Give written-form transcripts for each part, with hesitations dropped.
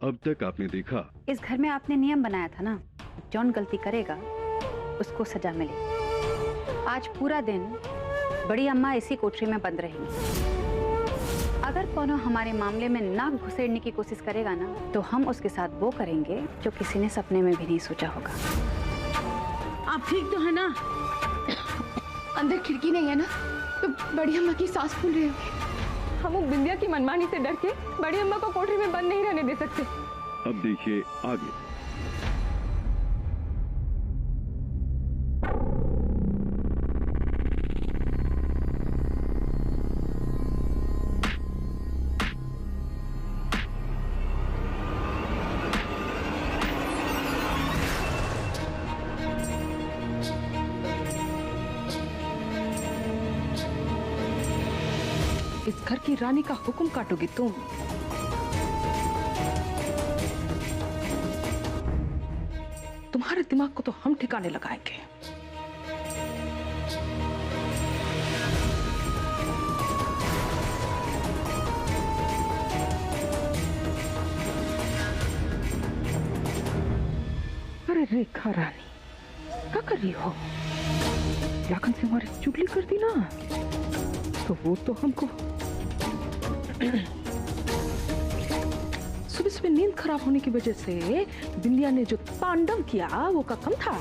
अब तक आपने देखा। इस घर में आपने नियम बनाया था ना, जौन गलती करेगा उसको सजा मिले। आज पूरा दिन बड़ी अम्मा इसी कोठरी में बंद रहेंगी। अगर कोनो हमारे मामले में नाक घुसेड़ने की कोशिश करेगा ना, तो हम उसके साथ वो करेंगे जो किसी ने सपने में भी नहीं सोचा होगा। आप ठीक तो है ना? अंदर खिड़की नहीं है ना, तो बड़ी अम्मा की सांस फूल रही होगी। हम वो बिंदिया की मनमानी से डर के बड़ी अम्मा को कोठरी में बंद नहीं रहने दे सकते। अब देखिए आगे। इस घर की रानी का हुक्म काटोगी तुम? तुम्हारे दिमाग को तो हम ठिकाने लगाएंगे। अरे रेखा रानी, क्या कर रही हो? लाखन से हमारी चुगली कर दी ना, तो वो तो हमको सुबह सुबह नींद खराब होने की वजह से बिंदिया ने जो तांडव किया वो का कम था।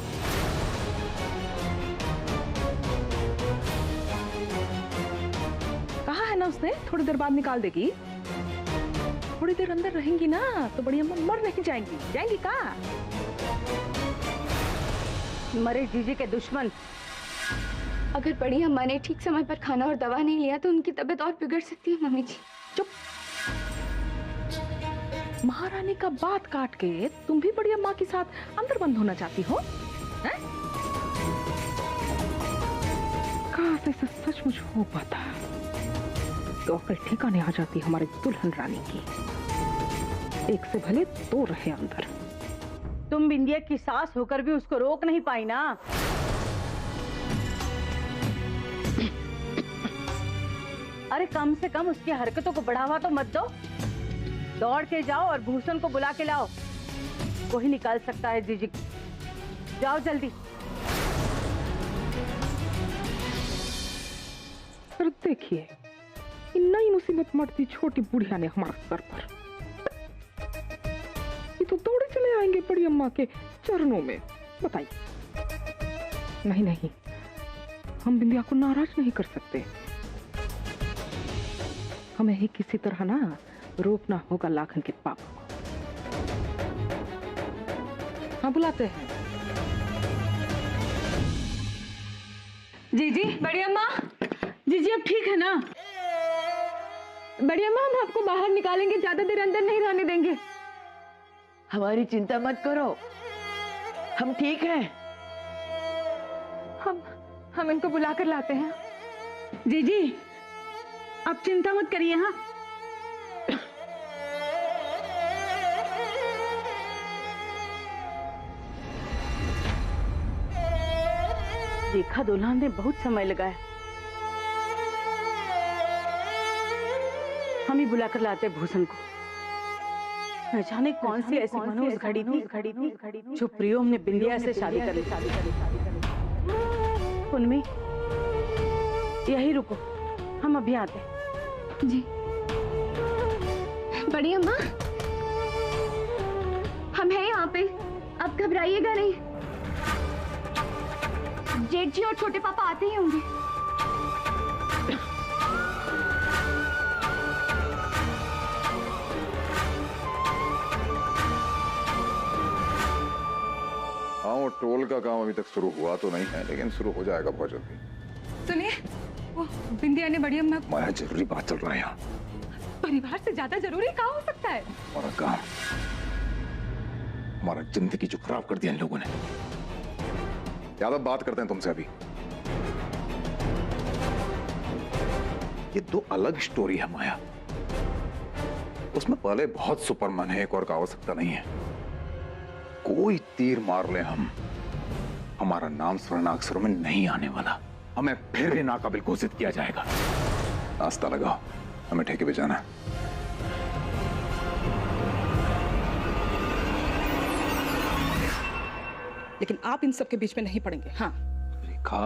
कहा है ना उसने थोड़ी देर बाद निकाल देगी। थोड़ी देर अंदर रहेंगी ना तो बड़ी अम्मा मर नहीं जाएंगी। जाएंगी का? मरे जीजी के दुश्मन। अगर बड़ी अम्मा ने ठीक समय पर खाना और दवा नहीं लिया तो उनकी तबीयत और बिगड़ सकती है मम्मी जी। चुप। महारानी का बात काट के तुम भी बड़ी अम्मा के साथ अंदर बंद होना चाहती हो? हैं? काश ऐसा सचमुच हो पाता तो अकल ठिकाने आ जाती हमारी दुल्हन रानी की। एक से भले दो रहे अंदर। तुम बिंदिया की सास होकर भी उसको रोक नहीं पाई ना। अरे कम से कम उसकी हरकतों को बढ़ावा तो मत दो। दौड़ के जाओ और भूषण को बुला के लाओ। वही निकाल सकता है जीजी। जाओ जल्दी। पर देखिए, नई मुसीबत मरती छोटी बुढ़िया ने हमारा सर पर। ये तो दौड़े चले आएंगे बड़ी अम्मा के चरणों में। बताइए। नहीं नहीं, हम बिंदिया को नाराज नहीं कर सकते। हमें ही किसी तरह ना रोकना होगा लाखन के पापा को। हाँ, बुलाते हैं। जीजी, बड़ी अम्मा। जीजी अब ठीक है ना? बड़ी अम्मा, हम आपको बाहर निकालेंगे, ज्यादा देर अंदर नहीं रहने देंगे। हमारी चिंता मत करो, हम ठीक हैं। हम इनको बुला कर लाते हैं। जीजी, आप चिंता मत करिए। हाँ, देखा दुल्हन ने बहुत समय लगाया। हम ही बुला कर लाते भूषण को। न जाने कौन सी ऐसी मनोज घड़ी थी जो प्रियोम ने बिंदिया से शादी कर ली। उनमें यही रुको, हम अभी आते हैं। जी। बड़ी अम्मा, हम हैं यहाँ पे, आप घबराइएगा नहीं। जेठ जी और छोटे पापा आते ही होंगे। हाँ, वो टोल का काम अभी तक शुरू हुआ तो नहीं है, लेकिन शुरू हो जाएगा बहुत जल्दी। सुनिए, वो बिंदिया ने बड़ी अम्मा। हमारा जरूरी बात चल रहा है यहाँ। परिवार से ज्यादा जरूरी क्या हो सकता है? हमारा काम, हमारा जिंदगी जो खराब कर दिया इन लोगों ने। ज्यादा बात करते हैं तुमसे अभी। ये दो अलग स्टोरी है माया। उसमें पहले बहुत सुपरमैन है, एक और का आवश्यकता नहीं है। कोई तीर मार ले हम, हमारा नाम स्वर्णाक्षरों में नहीं आने वाला। हमें फिर भी नाकाबिल घोषित किया जाएगा। नाश्ता लगाओ, हमें ठेके पे जाना है। लेकिन आप इन सब के बीच में नहीं पड़ेंगे। हाँ रेखा,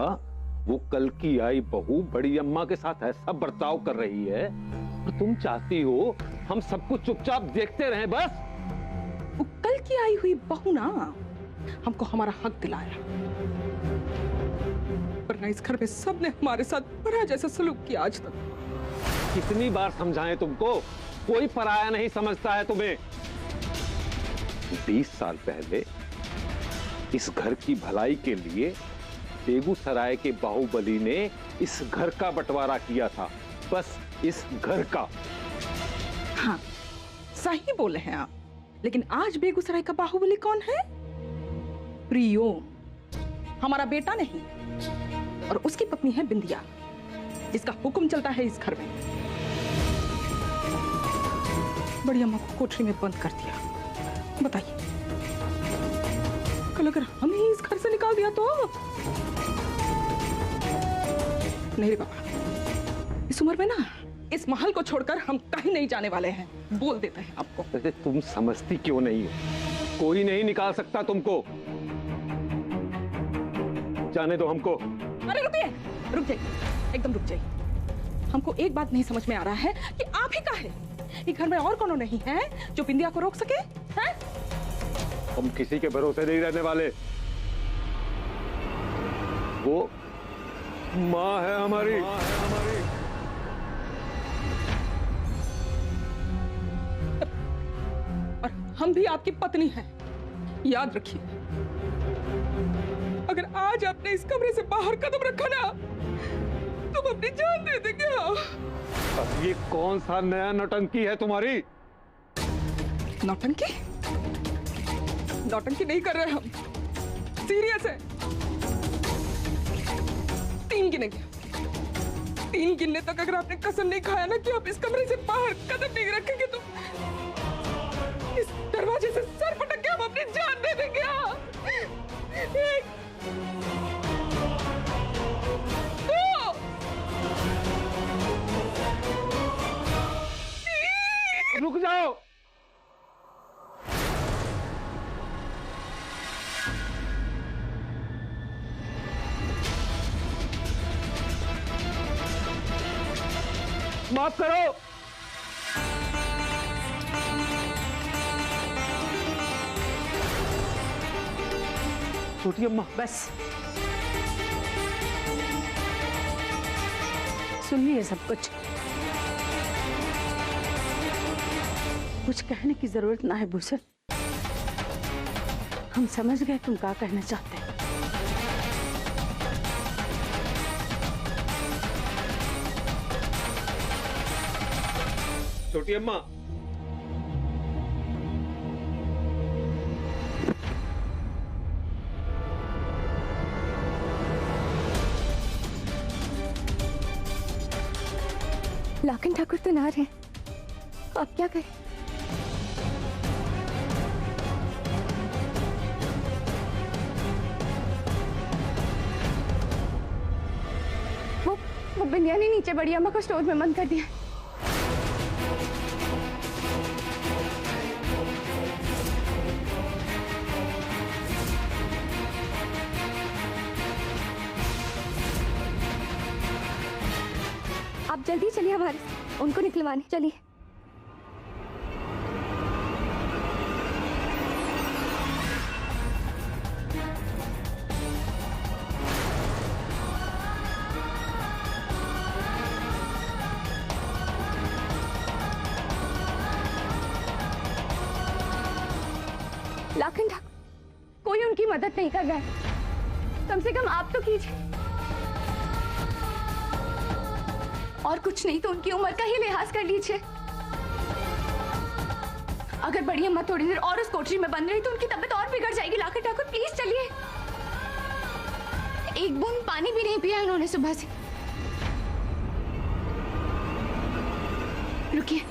वो कल की आई बहू बड़ी अम्मा के साथ ऐसा बर्ताव कर रही है और तुम चाहती हो हम सब कुछ चुपचाप देखते रहें बस? वो कल की आई हुई बहू ना हमको हमारा हक दिलाया, वरना इस घर में सबने हमारे साथ पराया जैसा सलूक किया आज तक। कितनी बार समझाएं तुमको, कोई पराया नहीं समझता है तुम्हें। 20 साल पहले इस घर की भलाई के लिए बेगूसराय के बाहुबली ने इस घर का बंटवारा किया था, बस इस घर का। हाँ सही बोले हैं आप, लेकिन आज बेगूसराय का बाहुबली कौन है? प्रियोम, हमारा बेटा नहीं, और उसकी पत्नी है बिंदिया, जिसका हुक्म चलता है इस घर में। बड़ी अम्मा को कोठरी में बंद कर दिया। बताइए, कल अगर हम ही इस घर से निकाल दिया तो? नहीं रे बाबा, इस उम्र में ना इस महल को छोड़कर हम कहीं नहीं जाने वाले हैं, बोल देते हैं आपको। अरे तुम समझती क्यों नहीं हो? कोई नहीं निकाल सकता तुमको, जाने दो हमको। अरे रुकिए, रुक जाइए, एकदम रुक जाइए। हमको एक बात नहीं समझ में आ रहा है कि आप ही का है, ये घर में और कौन नहीं है जो बिंदिया को रोक सके? हैं? हम किसी के भरोसे नहीं रहने वाले। वो माँ है हमारी। और हम भी आपकी पत्नी हैं, याद रखिए। अगर आज आपने इस कमरे से बाहर कदम रखा ना, तुम अपनी जान दे देंगे। अब ये कौन सा नया नौटंकी है तुम्हारी? नौटंकी? नौटंकी नहीं कर रहे हम, सीरियस है। 3 गिनेंगे, 3 गिनने तक अगर आपने कसम नहीं खाया ना कि आप इस कमरे से बाहर कदम नहीं रखेंगे तो इस दरवाजे से सर पटक के हम अपनी जान दे देंगे। एक, 2, 3। रुक जाओ। माफ करो। छोटी अम्मा, बस सुनिए, सब कुछ कहने की जरूरत ना है भूषण, हम समझ गए तुम क्या कहना चाहते हैं। छोटी अम्मा, लाखन ठाकुर तो ना रहे, अब क्या करें? वो बिंदिया ने नीचे बड़ी अम्मा को स्टोर में बंद कर दिया। आप जल्दी चलिए हमारे, उनको निकलवाने चलिए। लाखन ठाकुर, कोई उनकी मदद नहीं कर रहा है, कम से कम आप तो कीजिए। और कुछ नहीं तो उनकी उम्र का ही लिहाज कर लीजिए। अगर बड़ी अम्मा थोड़ी देर और उस कोठरी में बंद रही तो उनकी तबीयत और बिगड़ जाएगी। लाखन ठाकुर प्लीज चलिए। एक बूंद पानी भी नहीं पिया उन्होंने सुबह से। रुकिए,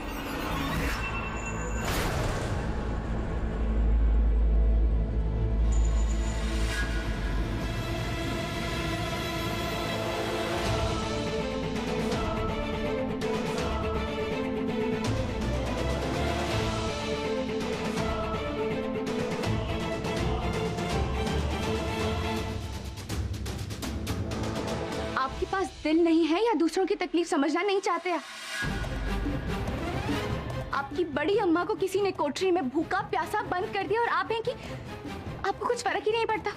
नहीं है या दूसरों की तकलीफ समझना नहीं चाहते आप? आपकी बड़ी अम्मा को किसी ने कोठरी में भूखा प्यासा बंद कर दिया और आप हैं कि आपको कुछ फर्क ही नहीं पड़ता।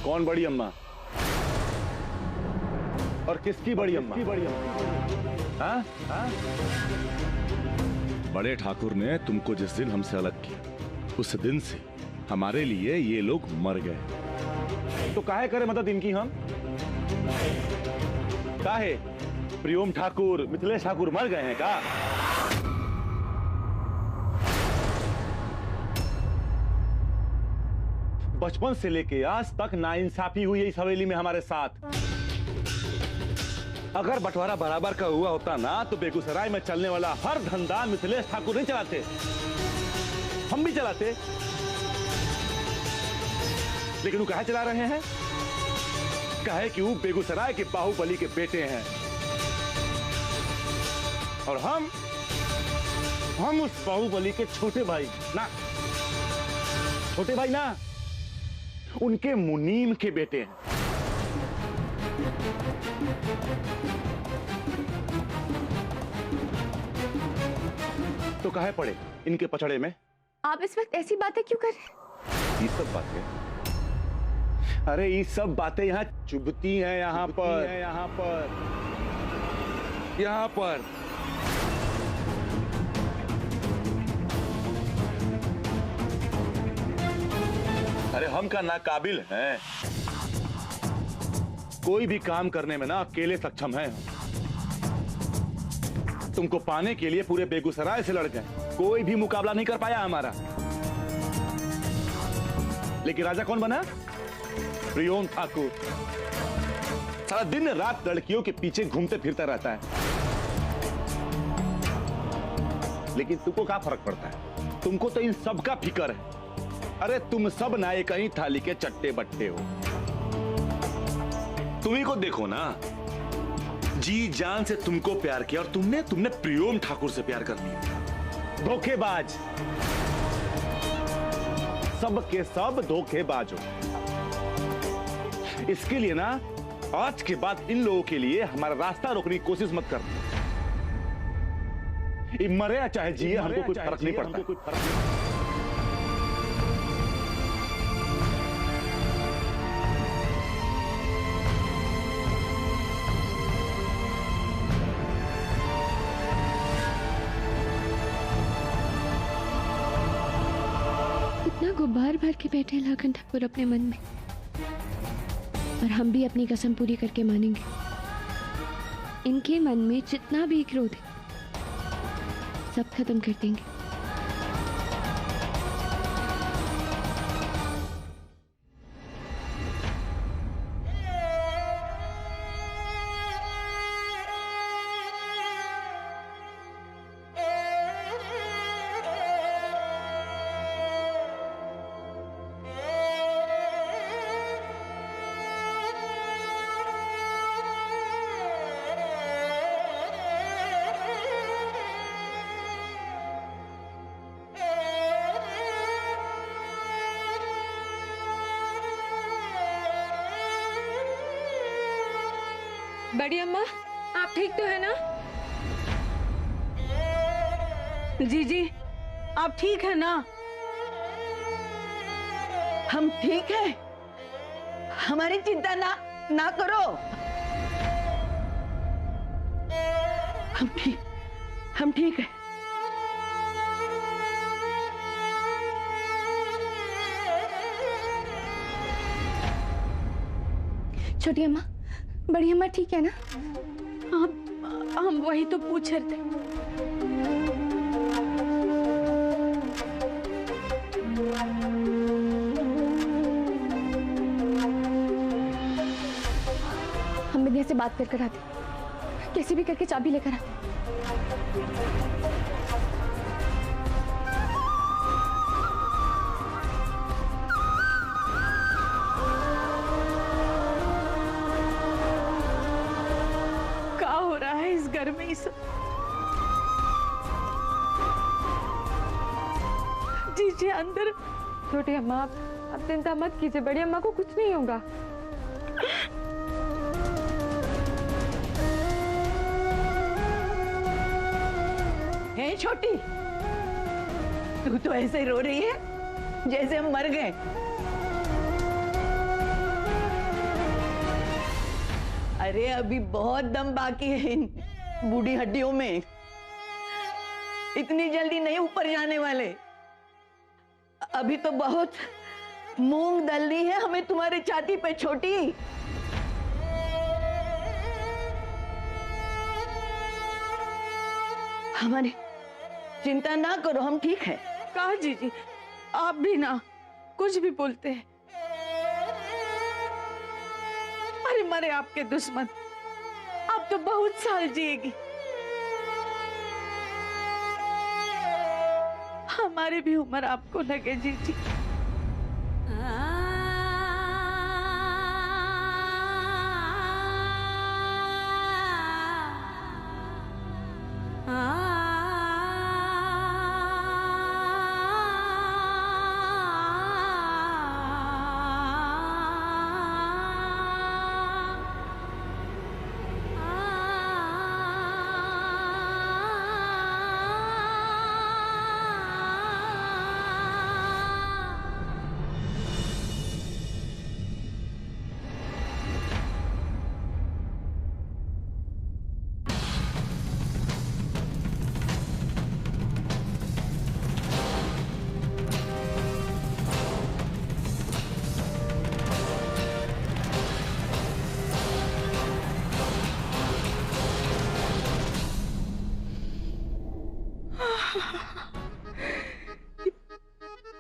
कौन बड़ी अम्मा और किसकी बड़ी अम्मा? हाँ? हाँ? बड़े ठाकुर ने तुमको जिस दिन हमसे अलग किया उस दिन से हमारे लिए ये लोग मर गए। तो काहे करे मदद इनकी हम? काहे प्रियोम ठाकुर मिथिलेश ठाकुर मर गए हैं का? बचपन से लेके आज तक नाइंसाफी हुई है इस हवेली में हमारे साथ। अगर बंटवारा बराबर का हुआ होता ना तो बेगूसराय में चलने वाला हर धंधा मिथिलेश ठाकुर नहीं चलाते, हम भी चलाते। लेकिन वो काहे चला रहे हैं? काहे कि वो बेगूसराय के बाहुबली के बेटे हैं और हम उस बाहुबली के छोटे भाई ना उनके मुनीम के बेटे हैं। तो काहे पड़े इनके पछड़े में? आप इस वक्त ऐसी बातें क्यों कर रहे हैं? ये सब बातें, अरे ये सब बातें यहाँ चुभती हैं। यहाँ पर अरे हम का नाकाबिल हैं, कोई भी काम करने में ना अकेले सक्षम हैं। तुमको पाने के लिए पूरे बेगूसराय से लड़ गए, कोई भी मुकाबला नहीं कर पाया हमारा। लेकिन राजा कौन बना? प्रियोम ठाकुर। सारा दिन रात लड़कियों के पीछे घूमते फिरता रहता है। लेकिन तुमको क्या फर्क पड़ता है? तुमको तो इन सब का फिक्र है। अरे तुम सब ना एक ही थाली के चट्टे बट्टे हो। तुम्ही को देखो ना, जी जान से तुमको प्यार किया और तुमने प्रियोम ठाकुर से प्यार कर लिया। धोखेबाज, सब के सब धोखेबाज हो। इसके लिए ना आज के बाद इन लोगों के लिए हमारा रास्ता रोकने की कोशिश मत कर। मरे या चाहे जिए हमको कुछ फर्क नहीं पड़ता। बार बार के बैठे लाखन ठाकुर अपने मन में, और हम भी अपनी कसम पूरी करके मानेंगे। इनके मन में जितना भी क्रोध है सब खत्म कर देंगे। बड़ी अम्मा, आप ठीक तो है ना? जी आप ठीक है ना? हम ठीक है, हमारी चिंता ना करो। हम ठीक है। छोटी अम्मा, बड़ी अम्मा ठीक है ना? हम वही तो पूछ रहे थे। हम विद्या से बात कर आते, कैसे भी करके चाबी लेकर आते। है इस घर में इस। जी अंदर। छोटी अम्मा आप चिंता मत कीजिए, बड़ी अम्मा को कुछ नहीं होगा। है छोटी, तू तो ऐसे रो रही है जैसे हम मर गए। अरे अभी बहुत दम बाकी है इन बूढ़ी हड्डियों में, इतनी जल्दी नहीं ऊपर जाने वाले। अभी तो बहुत मूंग दलनी है हमें तुम्हारी छाती पे छोटी। हमारी चिंता ना करो, हम ठीक है। कहा जीजी, आप भी ना कुछ भी बोलते हैं। अरे मरे आपके दुश्मन, आप तो बहुत साल जिएगी। हमारी भी उम्र आपको लगे जीजी।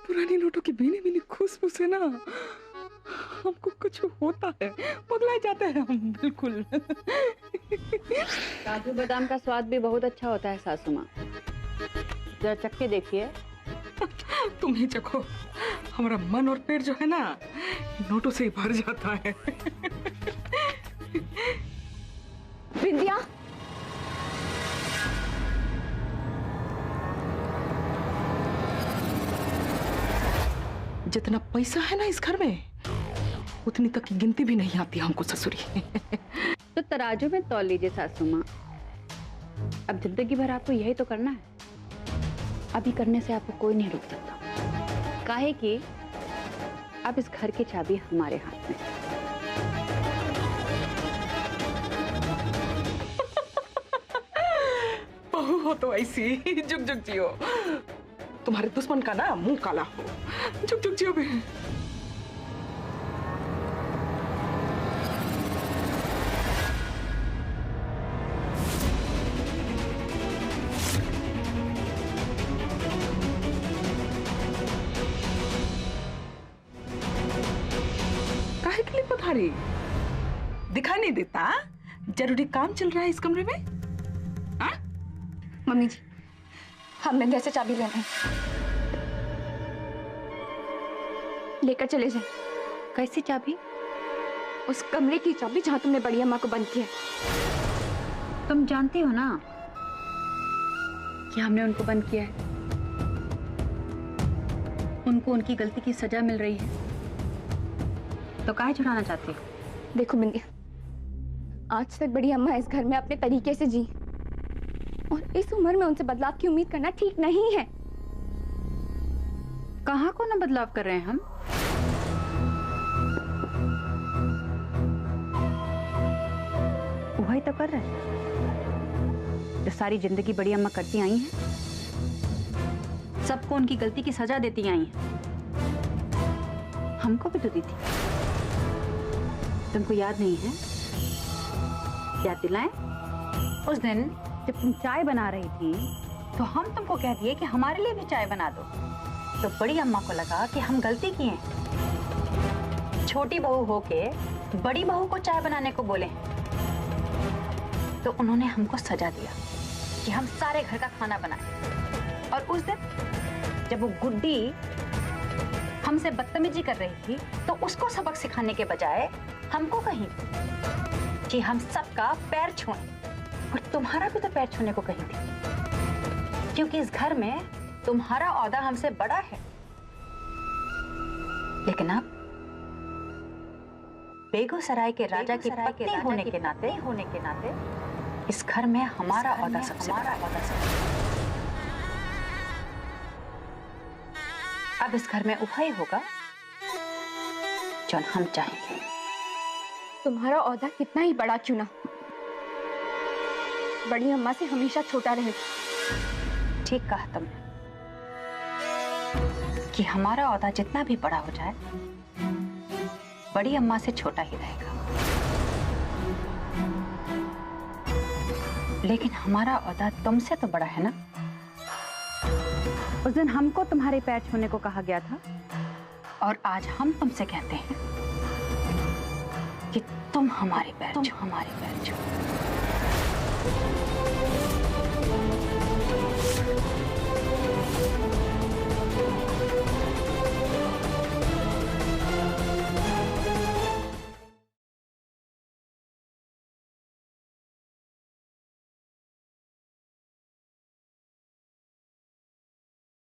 पुरानी नोटों की भीनी भीनी खुशबू से ना हमको कुछ होता है, पगला जाते हैं हम बिल्कुल। काजू बादाम का स्वाद भी बहुत अच्छा होता है सासू माँ, जरा चख के देखिए। तुम ही चखो, हमारा मन और पेट जो है ना नोटों से ही भर जाता है। बिंदिया, जितना पैसा है ना इस घर में उतनी तक की गिनती भी नहीं आती हमको ससुरी। तो तराजू में तौल लीजिए सासू माँ, अब जिंदगी भर आपको यही तो करना है। अभी करने से आपको कोई नहीं रोक सकता, काहे कि अब इस घर की चाबी हमारे हाथ में। बहू हो तो ऐसी जुग जुग जियो, तुम्हारे दुश्मन का ना मुंह काला हो। जुग जुग जियो बहन। काहे के लिए पधारी? दिखाई नहीं देता जरूरी काम चल रहा है इस कमरे में? हाँ? मम्मी जी, हम बिंदिया से चाबी लेना है, लेकर चले जाए। कैसी चाबी? उस कमरे की चाबी जहां तुमने बड़ी अम्मा को बंद किया है। तुम जानती हो ना कि हमने उनको बंद किया है, उनको उनकी गलती की सजा मिल रही है, तो काहे छुड़ाना चाहती हो? देखो बिंदिया, आज तक बड़ी अम्मा इस घर में अपने तरीके से जी, और इस उम्र में उनसे बदलाव की उम्मीद करना ठीक नहीं है। कहाँ को ना बदलाव कर रहे हैं हम? वही तो कर रहे हैं जो सारी जिंदगी बड़ी अम्मा करती आई हैं, सबको उनकी गलती की सजा देती आई हैं। हमको भी तो दी थी, तुमको याद नहीं है? याद दिलाएं? उस दिन जब तुम चाय बना रही थी तो हम तुमको कह दिए कि हमारे लिए भी चाय बना दो, तो बड़ी अम्मा को लगा कि हम गलती किए हैं, छोटी बहू होके बड़ी बहू को चाय बनाने को बोले, तो उन्होंने हमको सजा दिया कि हम सारे घर का खाना बनाए। और उस दिन जब वो गुड्डी हमसे बदतमीजी कर रही थी तो उसको सबक सिखाने के बजाय हमको कही कि हम सबका पैर छुएं, और तुम्हारा भी तो पैर छूने को कही थी, क्योंकि इस घर में तुम्हारा औहदा हमसे बड़ा है। लेकिन अब बेगूसराय के राजा की पत्नी होने के नाते इस घर में हमारा औहदा सबसे बड़ा है। अब इस घर में वही होगा जो हम चाहेंगे। तुम्हारा औहदा कितना ही बड़ा क्यों ना, बड़ी अम्मा से हमेशा छोटा रहेगा। ठीक कहा तुमने कि हमारा औहदा जितना भी बड़ा हो जाए, बड़ी अम्मा से छोटा ही रहेगा। लेकिन हमारा औहदा तुमसे तो बड़ा है ना। उस दिन हमको तुम्हारे पैर छूने को कहा गया था, और आज हम तुमसे कहते हैं कि तुम हमारे पैर छू।